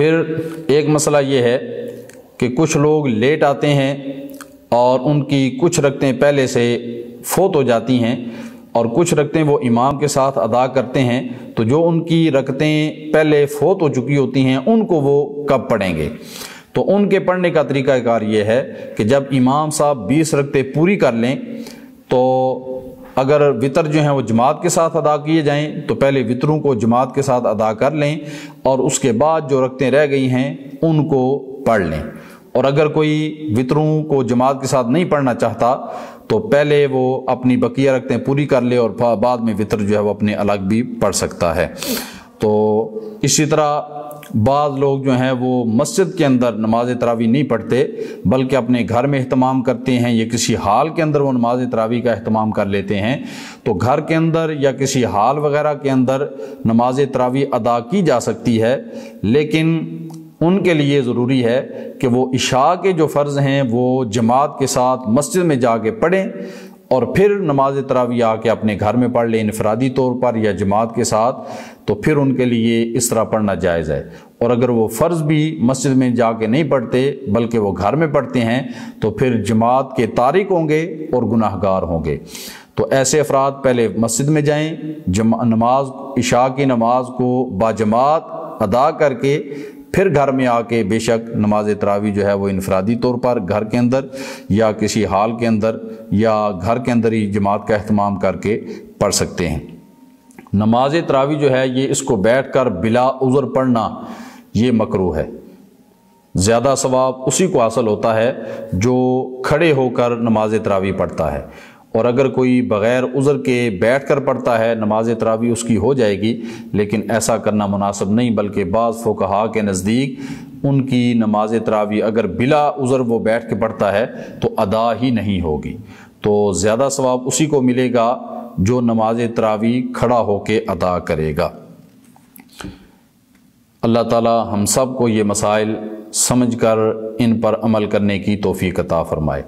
پھر ایک مسئلہ یہ ہے کہ کچھ لوگ لیٹ آتے ہیں اور ان کی کچھ رکعتیں پہلے سے فوت ہو جاتی ہیں اور کچھ رکعتیں وہ امام کے ساتھ ادا کرتے ہیں، تو جو ان کی رکعتیں پہلے فوت ہو چکی ہوتی ہیں ان کو وہ کب پڑھیں گے؟ تو ان کے پڑھنے کا طریقہ کار یہ ہے کہ جب امام صاحب 20 رکعتیں پوری کر لیں تو اگر وطر جو ہیں وہ جماعت کے ساتھ ادا کیے جائیں تو پہلے وطروں کو جماعت کے ساتھ ادا کر لیں اور اس کے بعد جو رکعتیں رہ گئی ہیں ان کو پڑھ لیں، اور اگر کوئی وطروں کو جماعت کے ساتھ نہیں پڑھنا چاہتا تو پہلے وہ اپنی بقیہ رکعتیں پوری کر لے اور بعد میں وطر جو ہے وہ اپنے الگ بھی پڑھ سکتا ہے۔ تو اسی طرح بعض لوگ جو ہیں وہ مسجد کے اندر نماز تراویح نہیں پڑھتے بلکہ اپنے گھر میں اہتمام کرتے ہیں، یا کسی ہال کے اندر وہ نماز تراویح کا اہتمام کر لیتے ہیں۔ تو گھر کے اندر یا کسی ہال وغیرہ کے اندر نماز تراویح ادا کی جا سکتی ہے، لیکن ان کے لیے ضروری ہے کہ وہ عشاء کے جو فرض ہیں وہ جماعت کے ساتھ مسجد میں جا کے پڑھیں اور پھر نماز تراویح آ کے اپنے گھر میں پڑھ لیں انفرادی طور پر یا جماعت کے ساتھ، تو پھر ان کے لیے اس طرح پڑھنا جائز ہے۔ اور اگر وہ فرض بھی مسجد میں جا کے نہیں پڑھتے بلکہ وہ گھر میں پڑھتے ہیں تو پھر جماعت کے تارک ہوں گے اور گناہ گار ہوں گے۔ تو ایسے افراد پہلے مسجد میں جائیں، نماز عشاء کی نماز کو باجماعت ادا کر کے پھر گھر میں آ کے بے شک نماز تراویح جو ہے وہ انفرادی طور پر گھر کے اندر یا کسی ہال کے اندر یا گھر کے اندر ہی جماعت کا اہتمام کر کے پڑھ سکتے ہیں۔ نماز تراویح جو ہے یہ اس کو بیٹھ کر بلا عذر پڑھنا یہ مکروہ ہے۔ زیادہ ثواب اسی کو حاصل ہوتا ہے جو کھڑے ہو کر نماز تراویح پڑھتا ہے، اور اگر کوئی بغیر عذر کے بیٹھ کر پڑھتا ہے نماز تراویح اس کی ہو جائے گی، لیکن ایسا کرنا مناسب نہیں، بلکہ بعض فقہاء کے نزدیک ان کی نماز تراویح اگر بلا عذر وہ بیٹھ کے پڑھتا ہے تو ادا ہی نہیں ہوگی۔ تو زیادہ ثواب اسی کو ملے گا جو نماز تراویح کھڑا ہو کے ادا کرے گا۔ اللہ تعالی ہم سب کو یہ مسائل سمجھ کر ان پر عمل کرنے کی توفیق عطا فرمائے۔